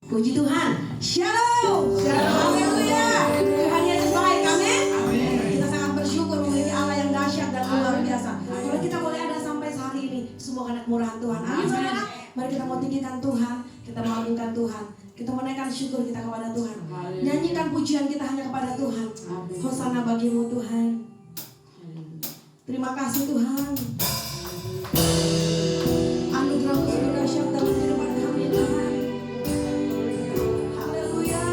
Puji Tuhan. Shalom. Haleluya. Tuhan Yesus baik. Amin. Kita sangat bersyukur memiliki Allah yang dahsyat dan luar biasa. Kalau kita boleh ada sampai hari ini, semua anak murahan Tuhan. Amin saudara. Mari kita mau tinggikan Tuhan, kita mau agungkan Tuhan, kita menaikkan syukur kita kepada Tuhan. Nyanyikan pujian kita hanya kepada Tuhan. Hosana bagimu Tuhan. Terima kasih Tuhan. Anugerah-Mu sungguh dahsyat dalam kehidupan kami Tuhan. Haleluya.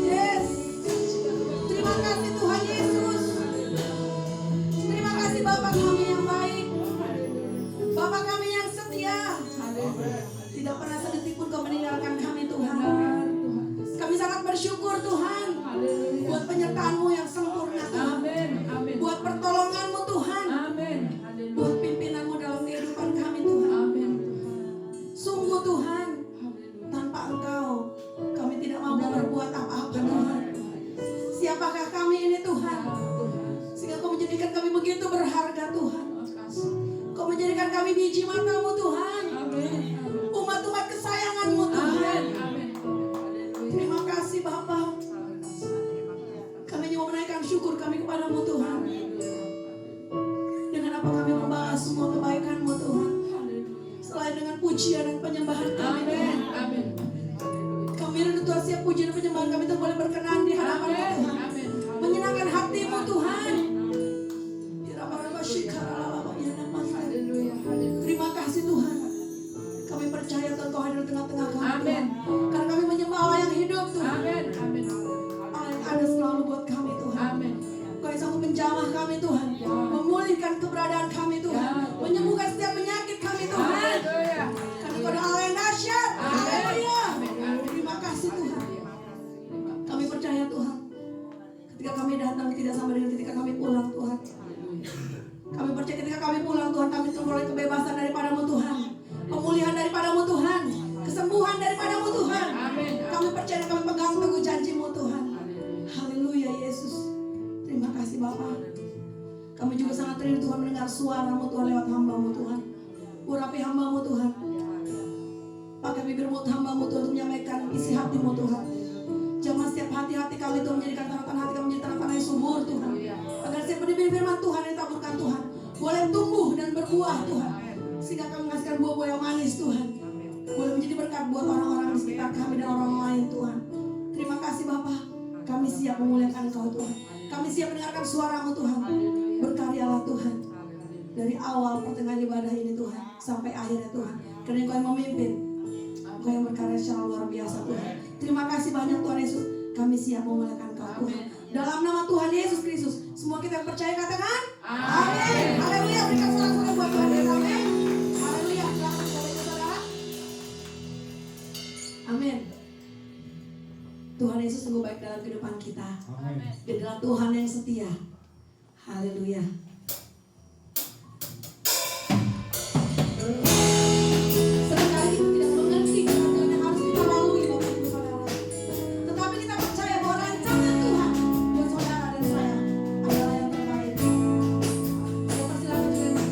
Yes. Terima kasih Tuhan Yesus. Terima kasih Bapa kami yang baik, Bapa kami yang setia. Tidak pernah sedetik pun Kau meninggalkan kami Tuhan. Kami sangat bersyukur Tuhan buat penyertaan-Mu yang sempurna Tuhan. Buat pertolongan-Mu Tuhan. Buat pimpinan-Mu dalam kehidupan kami Tuhan. Sungguh Tuhan, tanpa Engkau kami tidak mampu berbuat apa-apa Tuhan. Siapakah kami ini Tuhan? Sehingga Kau menjadikan kami begitu berharga Tuhan. Kau menjadikan kami biji mata-Mu Tuhan. Umat-umat kesayangan-Mu Tuhan. Terima kasih Bapa. Kami juga menaikkan syukur kami kepadamu Tuhan. Dengan apa kami membalas semua kebaikan-Mu Tuhan. Selain dengan pujian dan penyembahan kami Tuhan. Kami rindu Tuhan, siap pujian dan penyembahan kami Tuhan boleh berkenan di hadapan-Mu Tuhan. Menyenangkan hati-Mu Tuhan. Terima kasih Tuhan. Kami percaya Tuhan Kau hadir di tengah-tengah kami Tuhan. Karena kami menyembah Allah yang hidup Tuhan. Allah yang ada selalu buat kami Tuhan. Kau yang sanggup menjamah kami Tuhan. Memulihkan keberadaan kami Tuhan. Menyembuhkan setiap penyakit kami Tuhan. Karena Kau adalah Allah yang dahsyat. Haleluya. Terima kasih Tuhan. Kami percaya Tuhan. Ketika kami datang tidak sama dengan ketika kami pulang Tuhan. Kami percaya ketika kami pulang Tuhan, kami memperoleh kebebasan daripada-Mu Tuhan. Pemulihan daripada-Mu Tuhan. Kesembuhan daripada-Mu Tuhan. Kami percaya kami pegang teguh janji-Mu Tuhan. Haleluya Yesus. Terima kasih Bapa. Kami juga sangat rindu Tuhan mendengar suara-Mu Tuhan lewat hamba-Mu Tuhan. Urapi hamba-Mu Tuhan. Pakai bibir mulut hamba-Mu Tuhan untuk menyampaikan isi hati-Mu Tuhan. Jamah setiap hati-hati kami Tuhan, menjadikan tanah hati kami menjadi tanah yang subur Tuhan. Agar setiap benih firman Tuhan yang ditaburkan Tuhan boleh tumbuh dan berbuah Tuhan. Sehingga kami menghasilkan buah-buah yang manis Tuhan. Boleh menjadi berkat buat orang-orang di sekitar kami dan orang lain Tuhan. Terima kasih Bapa. Kami siap memuliakan Engkau Tuhan. Kami siap mendengarkan suara-Mu Tuhan. Berkaryalah Tuhan. Dari awal pertengahan ibadah ini Tuhan sampai akhirnya Tuhan. Karena Engkau yang memimpin. Engkau yang berkarya secara luar biasa Tuhan. Terima kasih banyak Tuhan Yesus. Kami siap memuliakan Engkau Tuhan. Dalam nama Tuhan Yesus Kristus. Semua kita yang percaya katakan amin. Haleluya. Berikan sorak-sorai buat Tuhan Yesus. Amin. Haleluya. Silakan saudara. Amin. Tuhan Yesus sungguh baik dalam kehidupan kita. Dia adalah Tuhan yang setia. Haleluya. Seringkali kita tidak mengerti jalan yang harus kita lalui Bapak Ibu Saudara. Tetapi kita percaya bahwa rancangan Tuhan buat saudara dan saya adalah yang terbaik. Saya persilakan juga yang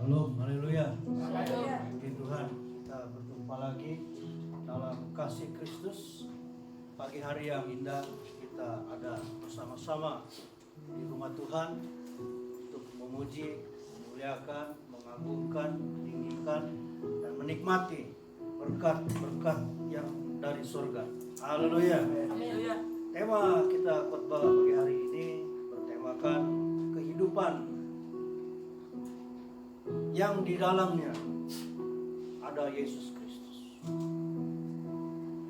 Shalom, haleluya. Puji Tuhan, kita berjumpa lagi dalam kasih Kristus. Pagi hari yang indah, kita ada bersama-sama di rumah Tuhan untuk memuji, memuliakan, mengagungkan, meninggikan, dan menikmati berkat-berkat yang dari surga. Haleluya. Tema kita khotbah pagi hari ini bertemakan kehidupan yang di dalamnya ada Yesus Kristus.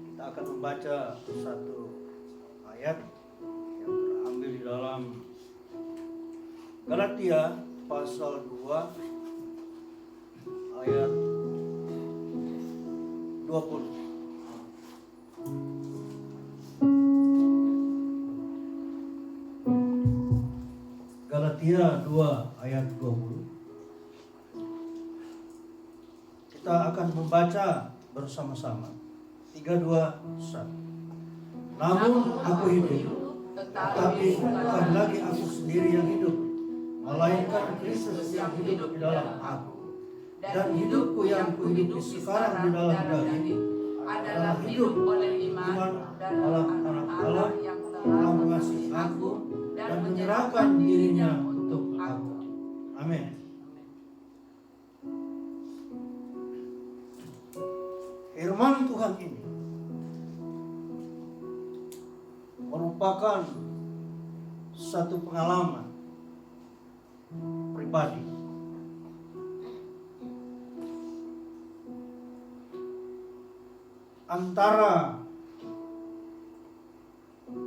Kita akan membaca satu ayat yang terambil di dalam Galatia pasal 2 ayat 20. Galatia 2 ayat 20. Kita akan membaca bersama-sama. 3, 2, 1. Namun aku hidup, tetapi bukan lagi aku sendiri yang hidup, melainkan Kristus yang hidup di dalam aku. Dan hidupku yang kuhidupi sekarang di dalam daging adalah hidup oleh iman dalam Anak Allah yang telah mengasihi aku dan menyerahkan dirinya untuk aku. Amin. Firman Tuhan ini merupakan satu pengalaman pribadi antara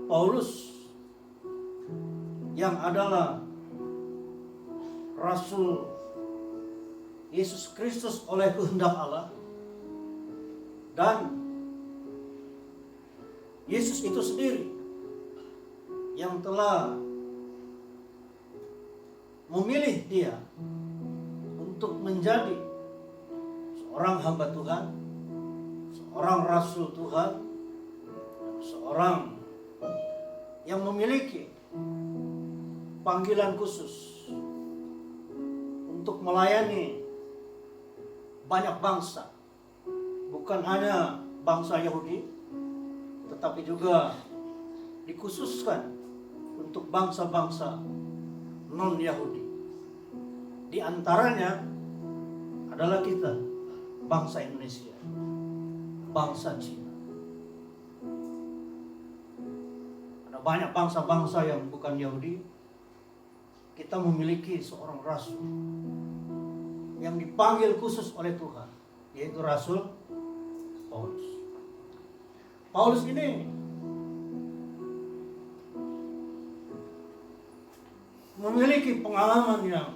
Paulus yang adalah Rasul Yesus Kristus oleh kehendak Allah, dan Yesus itu sendiri yang telah memilih dia untuk menjadi seorang hamba Tuhan, seorang Rasul Tuhan, seorang yang memiliki panggilan khusus untuk melayani banyak bangsa. Bukan hanya bangsa Yahudi, tetapi juga dikhususkan untuk bangsa-bangsa non-Yahudi. Di antaranya adalah kita, bangsa Indonesia, bangsa Cina. Ada banyak bangsa-bangsa yang bukan Yahudi. Kita memiliki seorang rasul yang dipanggil khusus oleh Tuhan, yaitu Rasul Paulus. Paulus ini memiliki pengalaman yang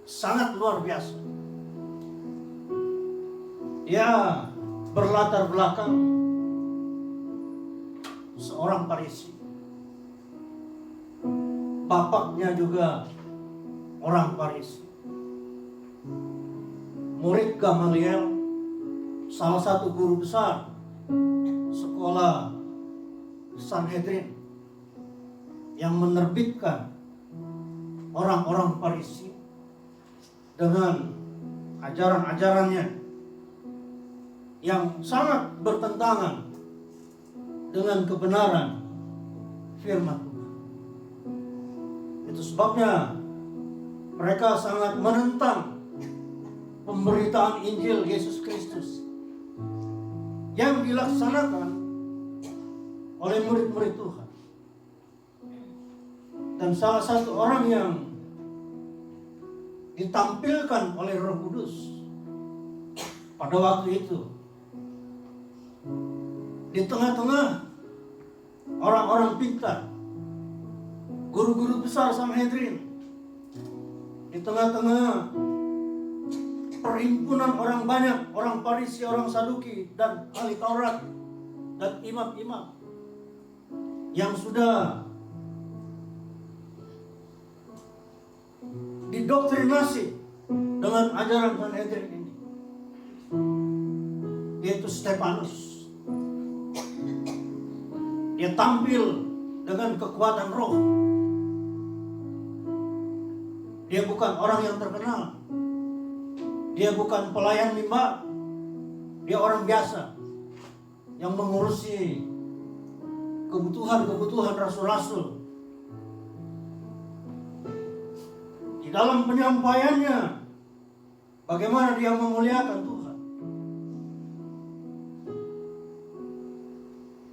sangat luar biasa. Dia berlatar belakang seorang Farisi. Bapaknya juga orang Farisi. Murid Gamaliel, salah satu guru besar sekolah Sanhedrin yang menerbitkan orang-orang Farisi dengan ajaran-ajarannya yang sangat bertentangan dengan kebenaran firman Tuhan. Itu sebabnya mereka sangat menentang pemberitaan Injil Yesus Kristus yang dilaksanakan oleh murid-murid Tuhan. Dan salah satu orang yang ditampilkan oleh Roh Kudus pada waktu itu di tengah-tengah orang-orang pintar, guru-guru besar Sanhedrin, di tengah-tengah perhimpunan orang banyak, orang Farisi, orang Saduki, dan ahli Taurat, dan imam-imam yang sudah didoktrinasi dengan ajaran Sanhedrin ini, yaitu Stefanus. Dia tampil dengan kekuatan roh Dia bukan orang yang terkenal. Dia bukan pelayan mimbar. Dia orang biasa yang mengurusi kebutuhan-kebutuhan rasul-rasul. Di dalam penyampaiannya, bagaimana dia memuliakan Tuhan.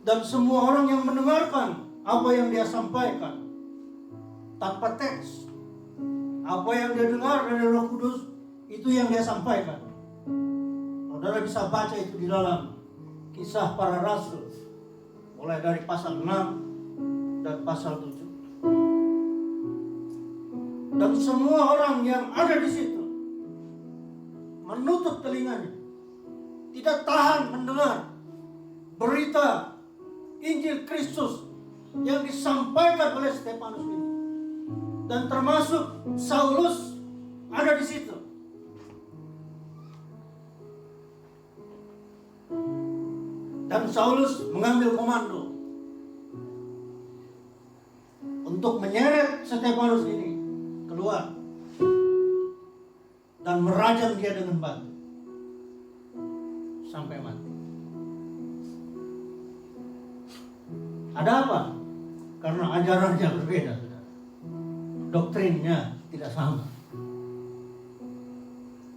Dan semua orang yang mendengarkan apa yang dia sampaikan tanpa teks, apa yang dia dengar dari Roh Kudus, itu yang dia sampaikan. Saudara bisa baca itu di dalam Kisah Para Rasul, mulai dari pasal 6 dan pasal 7. Dan semua orang yang ada di situ menutup telinganya, tidak tahan mendengar berita Injil Kristus yang disampaikan oleh Stefanus ini. Dan termasuk Saulus ada di situ. Dan Saulus mengambil komando untuk menyeret Stefanus ini keluar dan merajam dia dengan batu sampai mati. Ada apa? Karena ajarannya berbeda, doktrinnya tidak sama.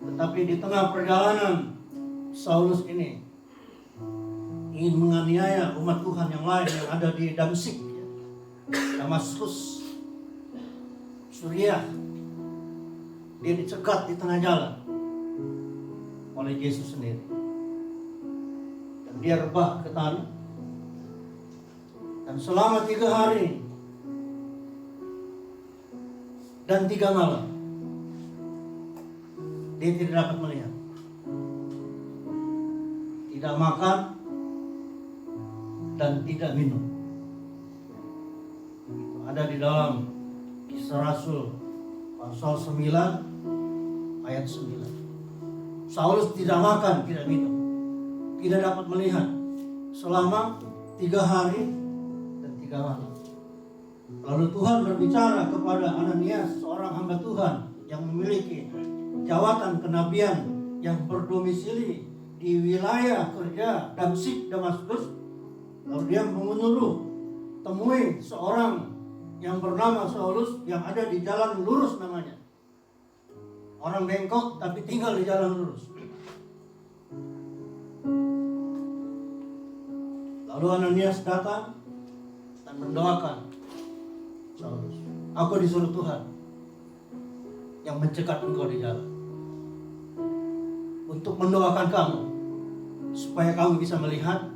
Tetapi di tengah perjalanan Saulus ini ingin menganiaya umat Tuhan yang lain yang ada di Damsik, Damaskus, Suriah. Dia dicegat di tengah jalan oleh Yesus sendiri. Dan dia rebah ke tanah. Dan selama 3 hari dan 3 malam dia tidak dapat melihat, tidak makan dan tidak minum. Itu ada di dalam Kisah Rasul pasal 9 ayat 9. Saulus tidak makan, tidak minum, tidak dapat melihat selama 3 hari dan 3 malam. Lalu Tuhan berbicara kepada Ananias, seorang hamba Tuhan yang memiliki jawatan kenabian yang berdomisili di wilayah kerja Damsik, Damaskus. Lalu dia menyuruh temui seorang yang bernama Saulus yang ada di jalan lurus namanya. Orang bengkok tapi tinggal di jalan lurus. Lalu Ananias datang dan mendoakan Saulus. Aku disuruh Tuhan yang mencegat engkau di jalan untuk mendoakan kamu supaya kamu bisa melihat,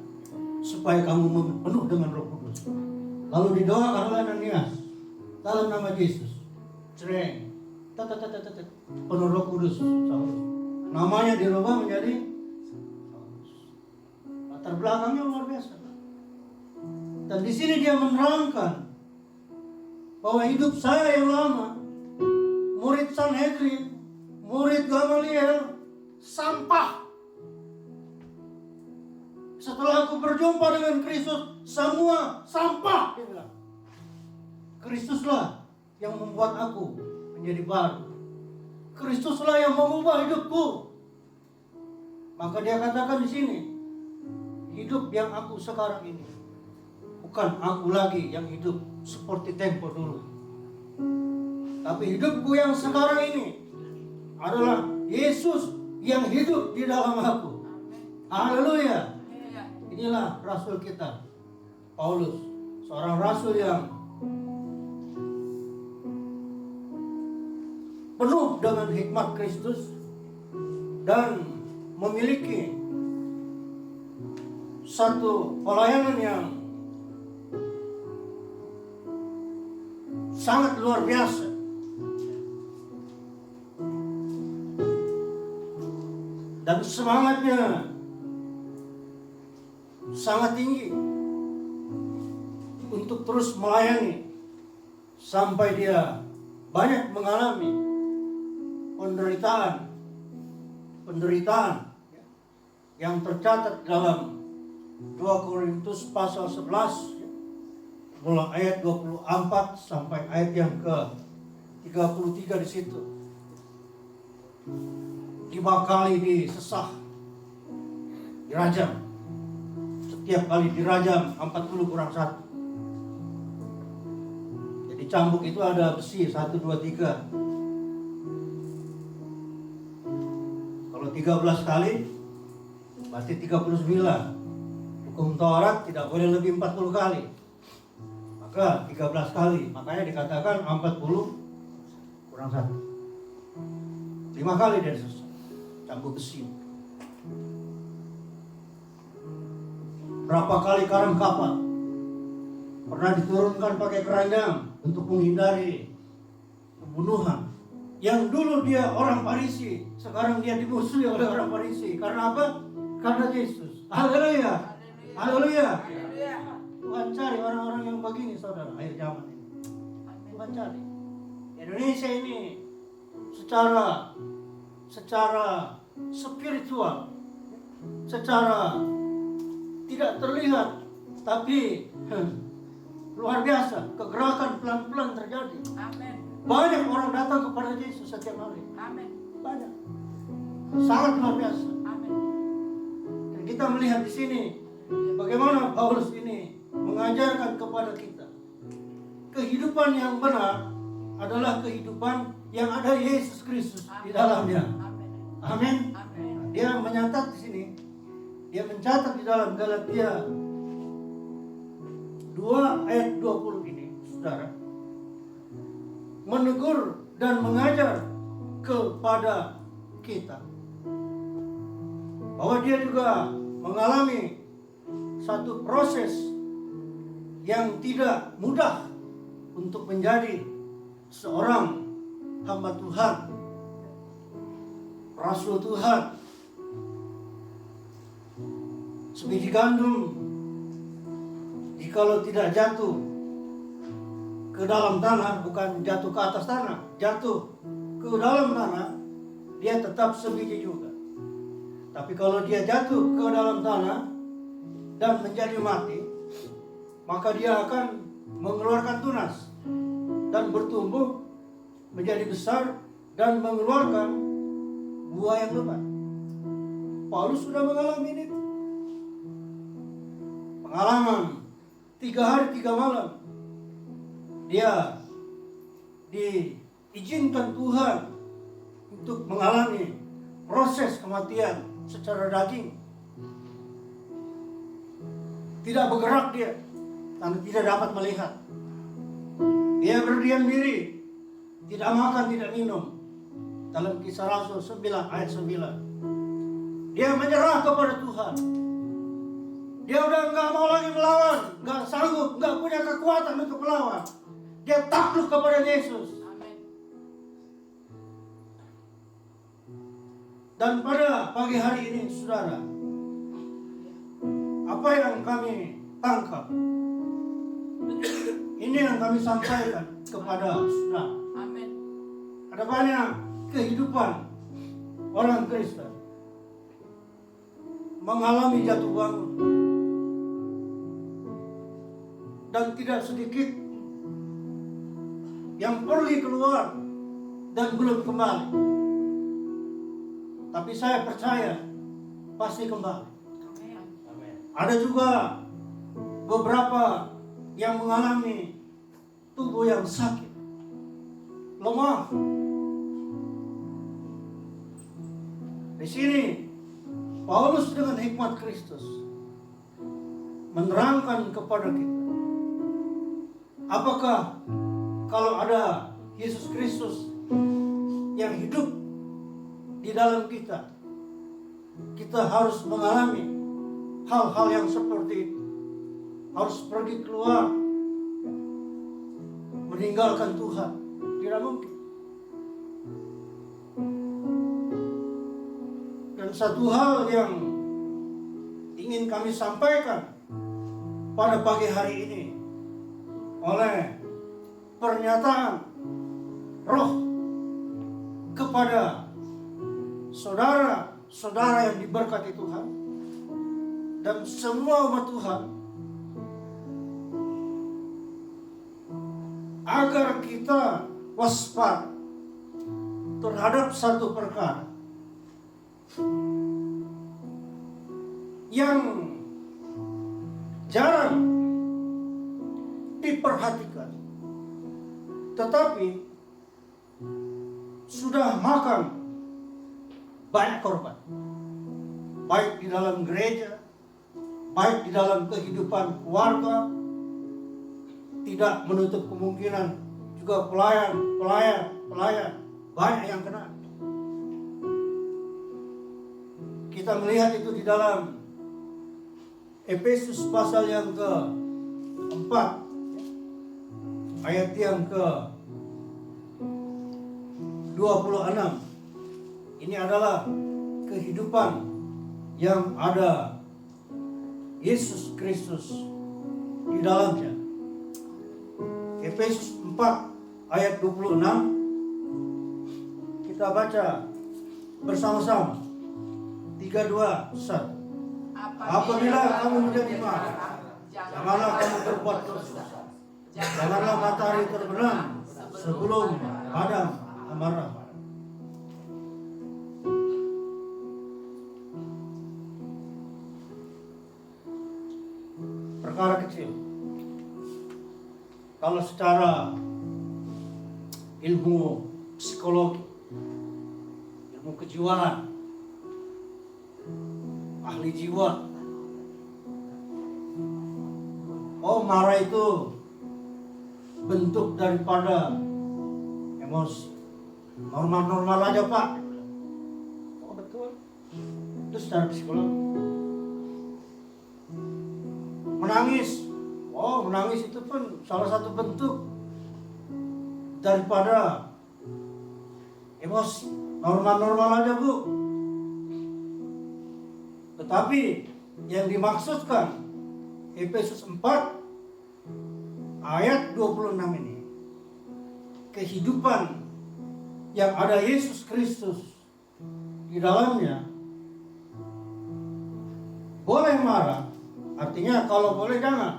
supaya kamu penuh dengan Roh Kudus. Lalu didoakan oleh Ananias dalam nama Yesus. Cereng, penuh Roh Kudus. Saulus. Namanya dirubah menjadi Saulus. Latar belakangnya luar biasa. Dan di sini dia menerangkan bahwa hidup saya yang lama, murid Sanhedrin, murid Gamaliel, sampah. Setelah aku berjumpa dengan Kristus, semua sampah, dia bilang. Kristuslah yang membuat aku menjadi baru. Kristuslah yang mengubah hidupku. Maka dia katakan di sini, hidup yang aku sekarang ini, bukan aku lagi yang hidup seperti tempo dulu. Tapi hidupku yang sekarang ini adalah Yesus yang hidup di dalam aku. Haleluya. Inilah rasul kita, Paulus, seorang rasul yang penuh dengan hikmat Kristus dan memiliki satu pelayanan yang sangat luar biasa. Dan semangatnya sangat tinggi untuk terus melayani sampai dia banyak mengalami penderitaan yang tercatat dalam 2 Korintus pasal 11 mulai ayat 24 sampai ayat yang 33 di situ. 5 kali disesah, dirajam. Setiap kali dirajam 40 kurang 1. Jadi cambuk itu ada besi 1, 2, 3. Kalau 13 kali berarti 39. Hukum Taurat tidak boleh lebih 40 kali. Maka 13 kali. Makanya dikatakan 40 kurang 1. 5 kali dia selesai. Cambuk besi. Berapa kali karam kapal pernah diturunkan pakai keranjang untuk menghindari pembunuhan. Yang dulu dia orang Farisi, sekarang dia dimusuhi oleh orang Farisi. Karena apa? Karena Yesus. Haleluya. Haleluya. Tuhan cari orang-orang yang begini, saudara, akhir zaman ini. Tuhan cari. Indonesia ini secara spiritual, secara tidak terlihat, tapi luar biasa, kegerakan pelan-pelan terjadi. Amin. Banyak orang datang kepada Yesus setiap hari. Amin. Banyak. Sangat luar biasa. Amin. Dan kita melihat di sini bagaimana Paulus ini mengajarkan kepada kita kehidupan yang benar adalah kehidupan yang ada Yesus Kristus di dalamnya. Amin. Amin. Amin. Dia mencatat di sini, dia mencatat di dalam Galatia 2 ayat 20 ini, saudara, menegur dan mengajar kepada kita bahwa dia juga mengalami satu proses yang tidak mudah untuk menjadi seorang hamba Tuhan, rasul Tuhan. Sebiji gandum jikalau tidak jatuh ke dalam tanah, bukan jatuh ke atas tanah, jatuh ke dalam tanah, dia tetap sebiji juga. Tapi kalau dia jatuh ke dalam tanah dan menjadi mati, maka dia akan mengeluarkan tunas dan bertumbuh menjadi besar dan mengeluarkan buah yang lebat. Paulus sudah mengalami ini. Pengalaman 3 hari 3 malam dia diizinkan Tuhan untuk mengalami proses kematian secara daging. Tidak bergerak dia, karena tidak dapat melihat. Dia berdiam diri, tidak makan, tidak minum. Dalam Kisah Rasul 9 ayat 9. Dia menyerah kepada Tuhan. Dia udah nggak mau lagi melawan, nggak sanggup, nggak punya kekuatan untuk melawan. Dia takluk kepada Yesus. Amin. Dan pada pagi hari ini, saudara, apa yang kami tangkap, ini yang kami sampaikan kepada saudara. Amin. Ada banyak kehidupan orang Kristen mengalami jatuh bangun, dan tidak sedikit yang pergi keluar dan belum kembali. Tapi saya percaya pasti kembali. Amin. Ada juga beberapa yang mengalami tubuh yang sakit, lemah. Di sini Paulus dengan hikmat Kristus menerangkan kepada kita, apakah kalau ada Yesus Kristus yang hidup di dalam kita, kita harus mengalami hal-hal yang seperti itu. Harus pergi keluar, meninggalkan Tuhan. Tidak mungkin. Dan satu hal yang ingin kami sampaikan pada pagi hari ini oleh pernyataan Roh kepada saudara-saudara yang diberkati Tuhan dan semua umat Tuhan, agar kita waspada terhadap satu perkara yang jarang diperhatikan, tetapi sudah makan banyak korban, baik di dalam gereja, baik di dalam kehidupan keluarga. Tidak menutup kemungkinan juga pelayan banyak yang kena. Kita melihat itu di dalam Efesus pasal yang ke-4 ayat yang ke-26. Ini adalah kehidupan yang ada Yesus Kristus di dalamnya. Efesus 4 ayat 26, kita baca bersama-sama. 3, 2, 1. Apabila kamu menjadi marah, janganlah kamu berbuat dosa. Janganlah matahari terbenam sebelum padam amarah. Perkara kecil. Kalau secara ilmu psikologi, ilmu kejiwaan, ahli jiwa, marah itu bentuk daripada emosi. Normal-normal aja Pak. Oh betul. Itu secara psikologi. Menangis. Oh, menangis itu pun salah satu bentuk daripada emosi. Normal-normal aja Bu. Tetapi yang dimaksudkan Efesus 4 ayat 26 ini, kehidupan yang ada Yesus Kristus di dalamnya, boleh marah. Artinya kalau boleh jangan.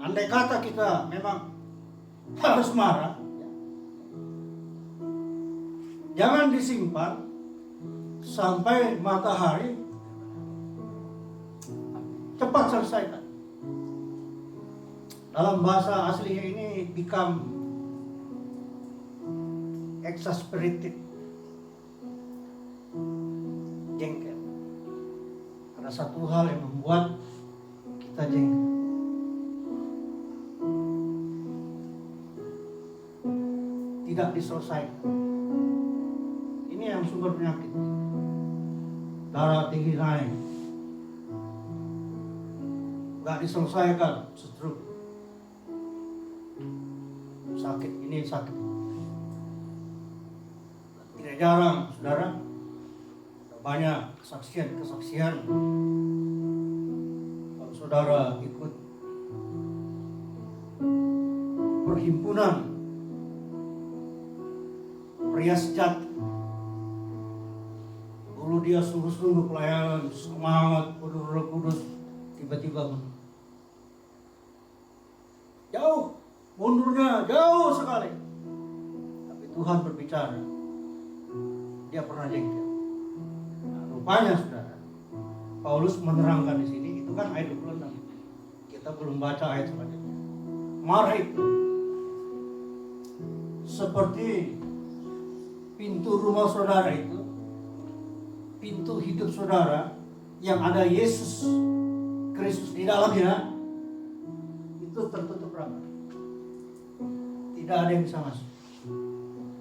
Andai kata kita memang harus marah, jangan disimpan sampai matahari, cepat selesaikan. Dalam bahasa aslinya ini become exasperated, jengkel. Ada satu hal yang membuat kita jengkel. Tidak diselesaikan. Ini yang sumber penyakit. Darah tinggi naik, gak diselesaikan, stroke, sakit ini sakit. Tidak jarang saudara, banyak kesaksian kalau saudara ikut perhimpunan pria sejati. Dulu dia sungguh-sungguh pelayanan, semangat, penuh Roh Kudus, tiba-tiba jauh, mundurnya jauh sekali. Tapi Tuhan berbicara, dia pernah jengkel. Nah, rupanya saudara, Paulus menerangkan di sini, itu kan ayat 26. Kita belum baca ayat selanjutnya. Marah itu seperti pintu rumah saudara itu, pintu hidup saudara yang ada Yesus Kristus di dalamnya, itu tertutup rapat. Tidak ada yang bisa masuk.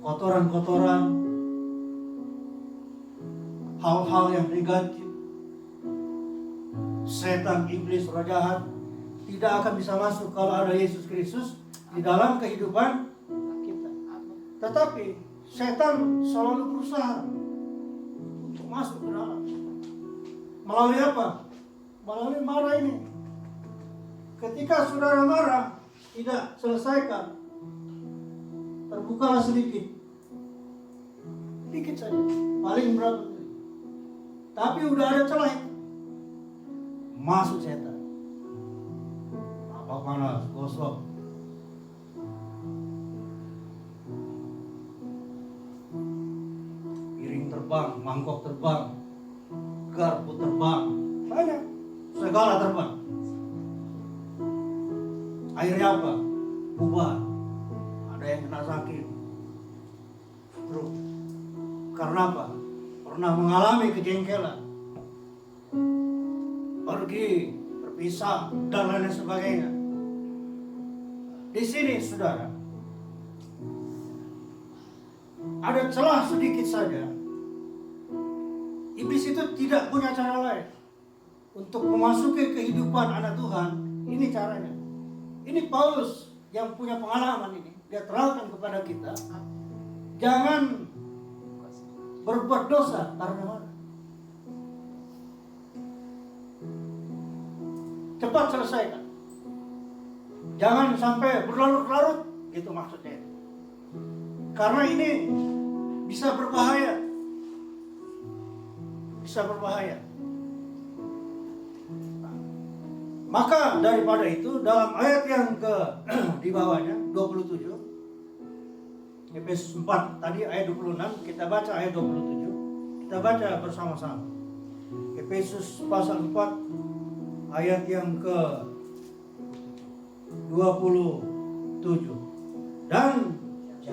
Kotoran-kotoran, hal-hal yang negatif, setan, iblis, roh jahat tidak akan bisa masuk kalau ada Yesus Kristus di dalam kehidupan kita. Tetapi setan selalu berusaha untuk masuk ke dalam. Melalui apa? Melalui marah ini. Ketika saudara marah, tidak selesaikan, terbukalah sedikit saja, paling berapa. Tapi udah ada celah, masuk setan. Apa panas, gosok. terbang, mangkok terbang, garpu terbang, banyak, segala terbang. Akhirnya apa? Bubar. Ada yang kena sakit, stroke. Karena apa? Pernah mengalami kejengkelan, pergi, berpisah, dan lain sebagainya. Di sini, saudara, ada celah sedikit saja. Iblis itu tidak punya cara lain untuk memasuki kehidupan anak Tuhan. Ini caranya. Ini Paulus yang punya pengalaman ini. Dia terangkan kepada kita, jangan berbuat dosa karena marah. Cepat selesaikan. Jangan sampai berlarut-larut, gitu maksudnya. Karena ini bisa berbahaya. Bisa berbahaya. Maka daripada itu dalam ayat yang ke di bawahnya 27, Efesus 4 tadi ayat 26, kita baca ayat 27. Kita baca bersama-sama. Efesus pasal 4 ayat yang ke 27. Dan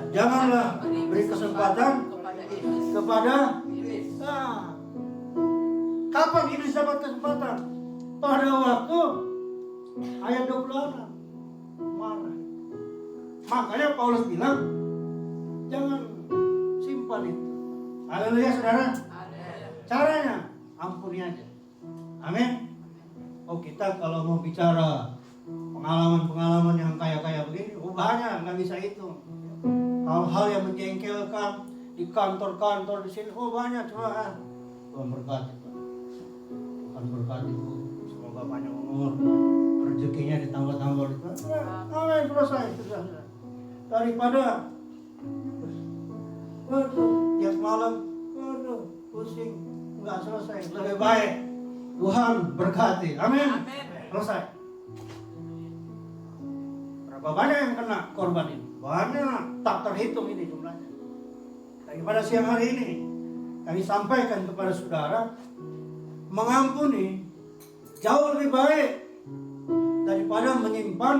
janganlah beri kesempatan kepada kapan iblis dapat kesempatan? Pada waktu ayat 26 marah. Makanya Paulus bilang jangan simpan itu. Haleluya, saudara. Caranya ampuni aja. Amin. Oh, kita kalau mau bicara pengalaman-pengalaman yang kaya-kaya begini, banyak, nggak bisa hitung. Hal-hal yang menjengkelkan di kantor-kantor di sini, banyak. Cuma Tuhan berkati, Tuhan berkati, semoga panjang umur, rezekinya ditambah-tambah. Amin, selesai. Daripada tiap malam, pusing, nggak selesai. Lebih baik Tuhan berkati. Amin. Selesai. Berapa banyak yang kena korban ini? Banyak, tak terhitung ini jumlahnya. Daripada siang hari ini kami sampaikan kepada saudara, mengampuni jauh lebih baik daripada menyimpan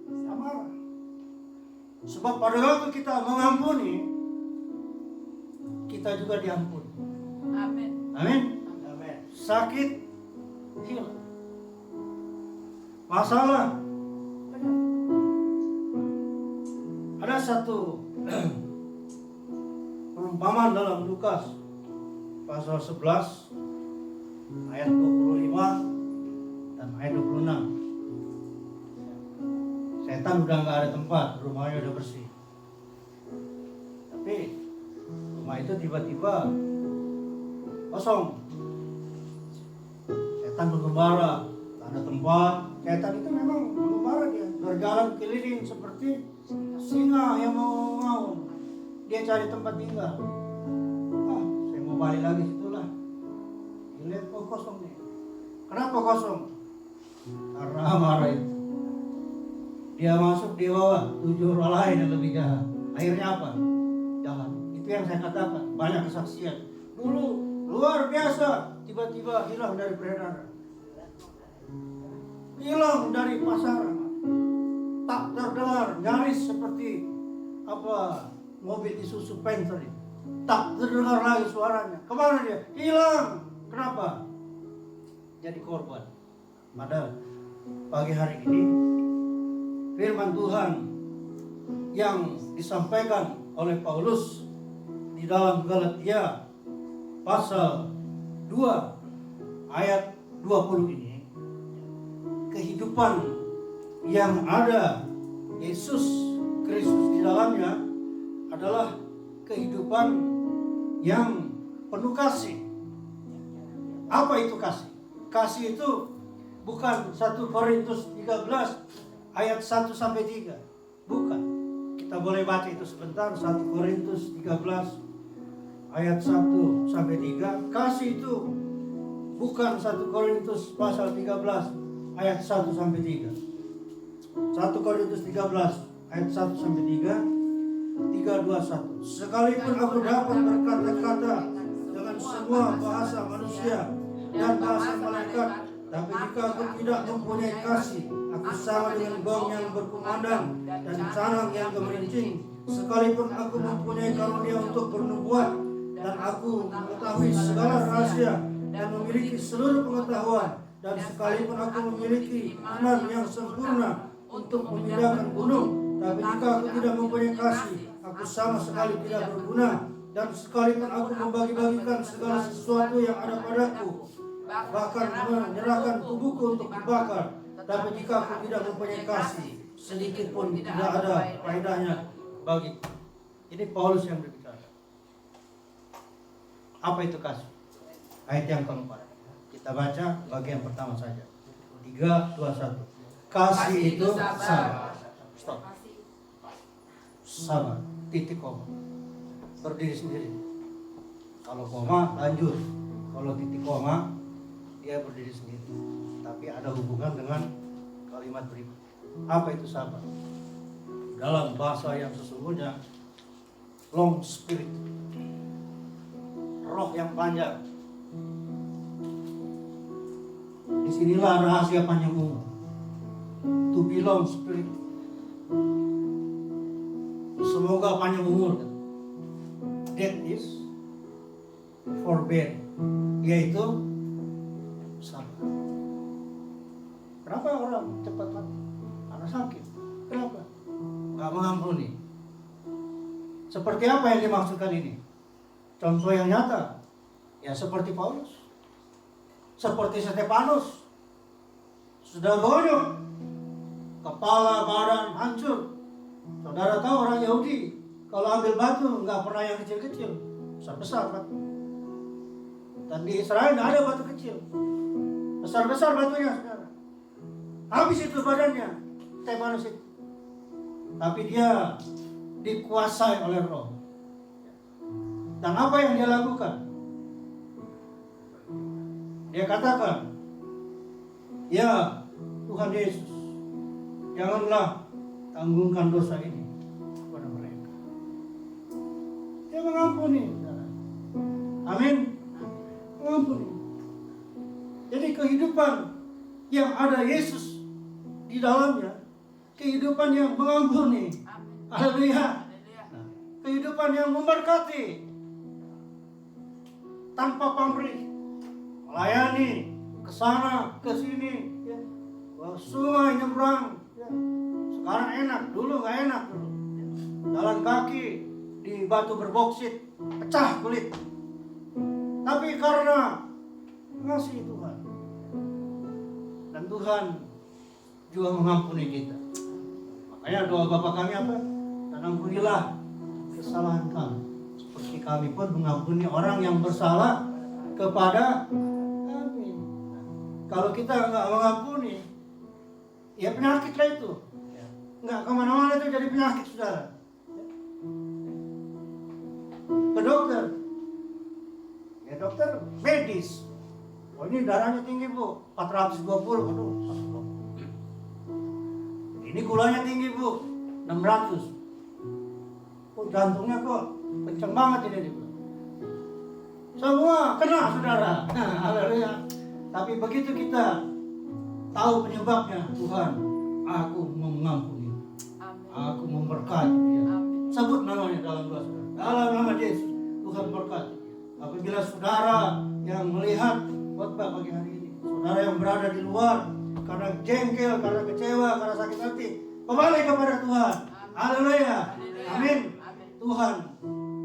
amarah. Sebab pada waktu kita mengampuni, kita juga diampuni. Amin. Amin. Amin. Sakit hilang. Masalah ada satu perumpamaan dalam Lukas pasal 11 ayat 25 dan ayat 26. Setan udah nggak ada tempat, rumahnya udah bersih. Tapi rumah itu tiba-tiba kosong. Setan bergembara, tak ada tempat. Setan itu memang bergembara, dia berjalan keliling seperti singa yang mau ngaum. Dia cari tempat tinggal. Saya mau balik lagi situlah. Dilihat kosong nih. Kenapa kosong? Karena amarah itu. Dia masuk di bawah 7 orang lain yang lebih jahat. Akhirnya apa? Jahat. Itu yang saya katakan. Banyak kesaksian. Dulu luar biasa, tiba-tiba hilang dari peredaran. Hilang dari pasaran. Tak terdengar, nyaris seperti mobil Isuzu Panther. Tak terdengar lagi suaranya. Kemana dia? Hilang. Kenapa? Jadi korban. Pada pagi hari ini firman Tuhan yang disampaikan oleh Paulus di dalam Galatia pasal 2 ayat 20 ini, kehidupan yang ada Yesus Kristus di dalamnya adalah kehidupan yang penuh kasih. Apa itu kasih? Kasih itu bukan 1 Korintus 13 ayat 1 sampai 3. Bukan. Kita boleh baca itu sebentar. 1 Korintus 13 ayat 1 sampai 3. Kasih itu bukan 1 Korintus pasal 13 ayat 1 sampai 3. 1 Korintus 13 ayat 1 sampai 3. 3, 2, 1. Sekalipun aku dapat berkata-kata semua bahasa manusia dan bahasa malaikat, tapi jika aku tidak mempunyai kasih, aku sama dengan gong yang berkumandang dan canang yang gemerincing. Sekalipun aku mempunyai karunia untuk bernubuat dan aku mengetahui segala rahasia dan memiliki seluruh pengetahuan, dan sekalipun aku memiliki iman yang sempurna untuk memindahkan gunung, tapi jika aku tidak mempunyai kasih, aku sama sekali tidak berguna. Dan sekalipun aku membagi-bagikan segala sesuatu yang ada padaku, bahkan menyerahkan tubuhku untuk dibakar, tapi jika aku tidak mempunyai kasih, sedikit pun tidak ada faedahnya bagi. Ini Paulus yang berbicara. Apa itu kasih? Ayat yang keempat. Kita baca bagian pertama saja. 3:21. Kasih itu sabar. Stop. Sabar. Titik koma. Berdiri sendiri. Kalau koma lanjut. Kalau titik koma dia berdiri sendiri. Tapi ada hubungan dengan kalimat berikut. Apa itu sabar? Dalam bahasa yang sesungguhnya, long spirit, roh yang panjang. Disinilah rahasia panjang umur. To be long spirit. Semoga panjang umur. That is forbear, yaitu sabar. Kenapa orang cepat mati? Karena sakit. Kenapa? Gak mengampuni. Seperti apa yang dimaksudkan ini? Contoh yang nyata, ya seperti Paulus, seperti Stefanus, sudah bonyok, kepala badan hancur. Saudara tahu orang Yahudi kalau ambil batu nggak pernah yang kecil-kecil, besar-besar kan? Dan di Israel nggak ada batu kecil, besar-besar batunya, saudara. Habis itu badannya, Stefanus itu. Tapi dia dikuasai oleh Roh. Dan apa yang dia lakukan? Dia katakan, ya Tuhan Yesus, janganlah tanggungkan dosa ini kepada mereka. Dia mengampuni. Amin. Mengampuni. Jadi kehidupan yang ada Yesus di dalamnya, kehidupan yang mengampuni. Haleluya. Kehidupan yang memberkati tanpa pamrih, melayani ke sana ke sini, ya. Sungai nyebrang, ya. Sekarang enak, dulu nggak enak dulu. Jalan kaki di batu berboksit, pecah kulit. Tapi karena ngasih Tuhan, dan Tuhan juga mengampuni kita. Makanya doa Bapa kami apa? Dan ampunilah kesalahan kami, seperti kami pun mengampuni orang yang bersalah kepada kami. Kalau kita nggak mengampuni, ya penyakit lah itu. Nggak kemana-mana itu jadi penyakit, saudara. Ke dokter, ya dokter medis. Oh ini darahnya tinggi bu, 420. Aduh, ini gulanya tinggi bu, 600. Oh jantungnya kok kenceng banget ini bu. Semua kena, saudara. Haleluya. Tapi begitu kita tahu penyebabnya, Tuhan, aku mengampuni, aku memberkati dia. Sebut namanya dalam doa saudara. Dalam nama Yesus, Tuhan berkati. Apabila saudara yang melihat khotbah pagi hari ini, saudara yang berada di luar karena jengkel, karena kecewa, karena sakit hati, kembali kepada Tuhan. Haleluya. Amin. Tuhan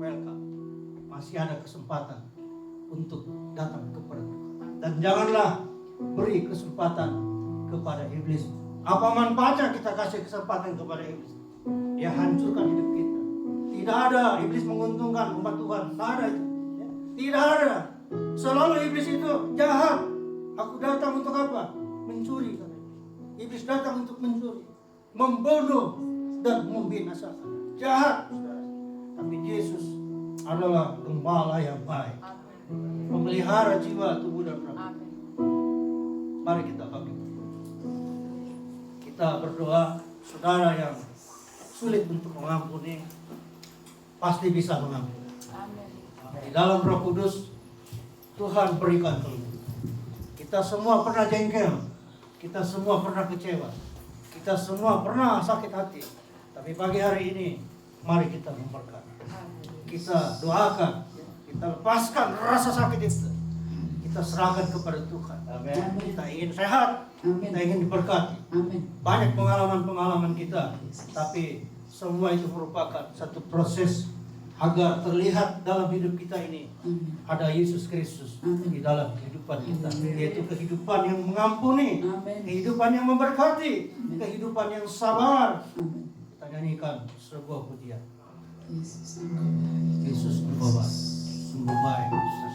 welcome. Masih ada kesempatan untuk datang kepada Tuhan. Dan janganlah beri kesempatan kepada iblis. Apa manfaatnya kita kasih kesempatan kepada iblis? Dia hancurkan hidup kita. Tidak ada iblis menguntungkan umat Tuhan. Tidak ada itu. Tidak ada. Selalu iblis itu jahat. Aku datang untuk apa? Mencuri. Iblis datang untuk mencuri, membunuh, dan membinasakan. Jahat. Tapi Yesus adalah gembala yang baik, memelihara jiwa, tubuh, dan roh. Mari kita bangkit. Kita berdoa. Saudara yang sulit untuk mengampuni, pasti bisa mengampuni. Di dalam Roh Kudus Tuhan berikan telinga. Kita semua pernah jengkel, kita semua pernah kecewa, kita semua pernah sakit hati. Tapi pagi hari ini, mari kita memberkati. Kita doakan, kita lepaskan rasa sakit itu. Kita serahkan kepada Tuhan. Kita ingin sehat, kita ingin diberkati. Banyak pengalaman-pengalaman kita, tapi semua itu merupakan satu proses agar terlihat dalam hidup kita ini ada Yesus Kristus di dalam kehidupan kita, yaitu kehidupan yang mengampuni, kehidupan yang memberkati, kehidupan yang sabar. Kita nyanyikan sebuah pujian. Yesus sungguh baik. Yesus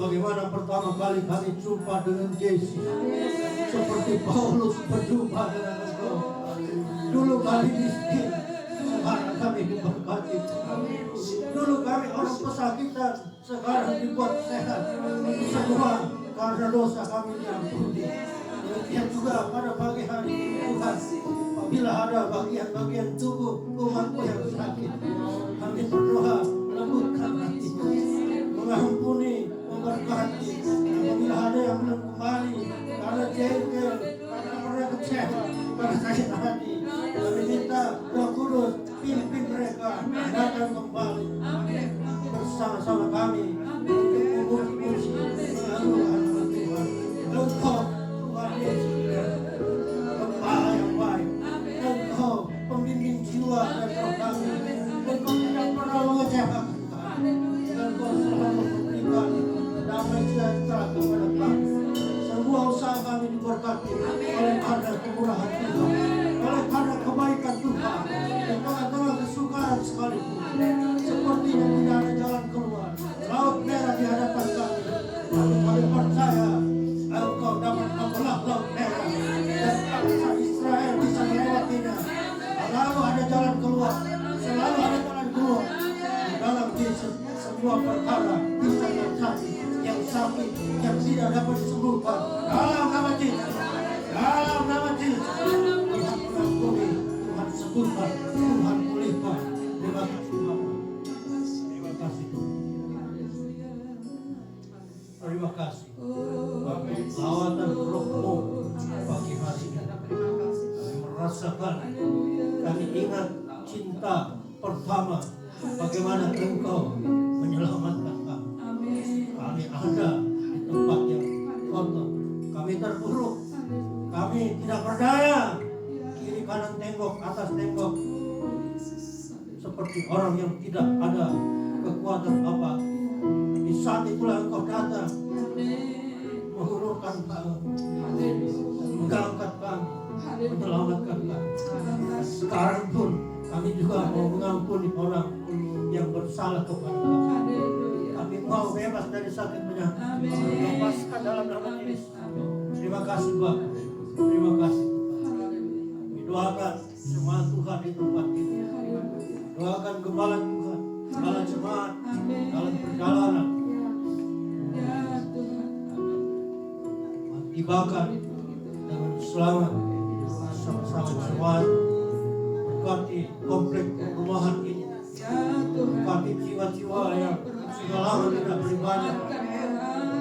Bagaimana pertama kali kami jumpa dengan Yesus, seperti Paulus berjumpa dengan Engkau. Dulu kami miskin, sekarang kami diberkati. Dulu kami orang pesakitan, sekarang dibuat sehat. Semua karena dosa kami diampuni. Demikian juga pada pagi hari Tuhan, apabila ada bagian-bagian tubuh umatmu yang sakit, kami berdoa lembutkan hati, mengampuni, memberkati. Apabila ada yang belum kembali karena jengkel, karena pernah kecewa, karena sakit hati, kami minta Roh Kudus pimpin mereka datang kembali bersama-sama kami untuk memuji-muji mengalukan Tuhan. Engkau Tuhan Yesus, Gembala yang baik. Engkau pembimbing jiwa dan roh kami. Engkau tidak pernah mengecewakan kami. Engkau selalu memberikan damai sejahtera kepada kami. Semua usaha kami diberkati oleh karena kemurahan Tuhan, oleh karena kebaikan Tuhan. Dan tengah-tengah kesukaran sekalipun, sepertinya tidak ada jalan keluar, laut merah di hadapan kami, tapi kami percaya Engkau dapat membelah laut merah dan bangsa Israel bisa melewatinya. Selalu ada jalan keluar, selalu ada jalan keluar. Di dalam Yesus semua perkara bisa terjadi. Yang sakit, yang tidak dapat disembuhkan, dalam nama Yesus, dalam nama Yesus, Tuhan mengampuni, Tuhan sembuhkan, Tuhan pulihkan. Terima kasih Bapak, terima kasih Tuhan, terima kasih. Lawatan rohmu pagi hari ini kami merasakan, kami ingat cinta pertama, bagaimana Engkau menyelamatkan kami. Kami ada di tempat yang kotor, kami terpuruk, kami tidak berdaya, kiri kanan tengok, atas tengok, seperti orang yang tidak ada kekuatan apa. Di saat itulah Engkau datang, menghulurkan kami, mengangkat kami, menyelamatkan kami. Sekarang pun kami juga mau mengampuni orang yang bersalah kepada kami. Kami mau bebas dari sakit penyakit, lepaskan dalam nama Yesus. Terima kasih Bapak, terima kasih Tuhan. Doakan semua Tuhan di tempat ini, doakan gembala Tuhan, gembala jemaat dalam perjalanan, tibakan dengan selamat sama-sama semua. Berkati komplek perumahan ini, berkati jiwa-jiwa yang sudah lama tidak beribadah,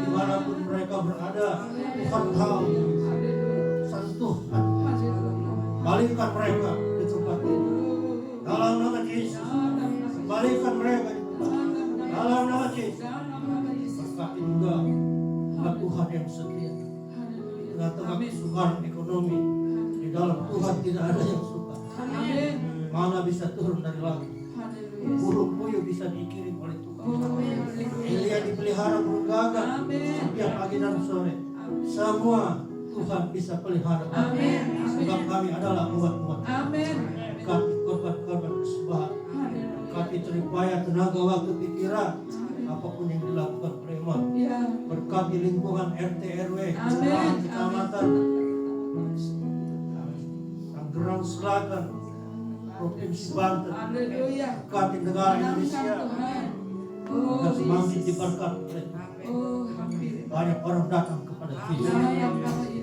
dimanapun mereka berada. Tuhan tahu, sentuh hati, balikkan mereka di tempat ini dalam nama Yesus. Balikkan mereka di tempat ini dalam nama Yesus. Berkati juga Tuhan yang setia. Tengah-tengah kesukaran ekonomi, di dalam Tuhan tidak ada yang suka. Mana bisa turun dari langit, burung puyuh bisa dikirim oleh Tuhan. Elia dipelihara burung gagak setiap pagi dan sore. Semua Tuhan bisa pelihara. Sebab kami adalah umat-umat. Berkati korban-korban persembahan, berkati jeripaya, tenaga, waktu, pikiran, apapun yang dilakukan oleh umat. Berkati lingkungan RT RW, kecamatan Tanggerang Selatan, Provinsi Banten, berkati negara Indonesia, dan semakin diberkati oleh banyak orang datang kepada Yesus.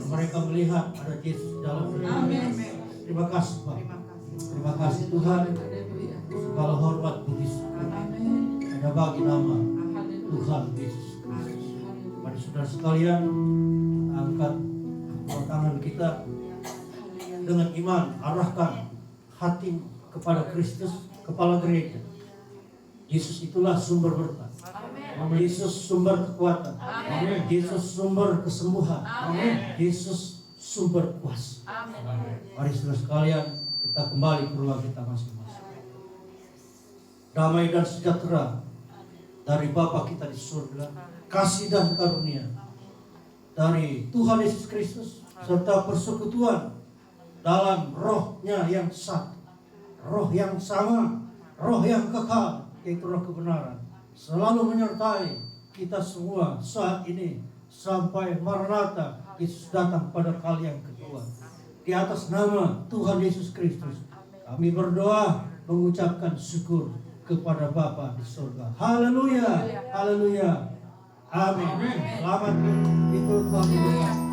Mereka melihat ada Yesus dalam diri. Terima kasih Pak, terima kasih Tuhan. Segala hormat puji hanya bagi nama Tuhan Yesus Kristus. Mari saudara sekalian, angkat tangan kita dengan iman, arahkan hati kepada Kristus, kepala gereja. Yesus itulah sumber berkat. Yesus sumber kekuatan. Yesus sumber kesembuhan. Yesus sumber kuasa. Mari saudara sekalian, kita kembali ke rumah kita masing-masing. Damai dan sejahtera dari Bapa kita di surga, kasih dan karunia dari Tuhan Yesus Kristus, serta persekutuan dalam rohnya yang satu, roh yang sama, roh yang kekal, yaitu roh kebenaran, selalu menyertai kita semua saat ini sampai Maranatha, Yesus datang pada kali yang kedua. Di atas nama Tuhan Yesus Kristus, kami berdoa mengucapkan syukur kepada Bapa di surga. Haleluya, haleluya, amin. Selamat itu Tuhan.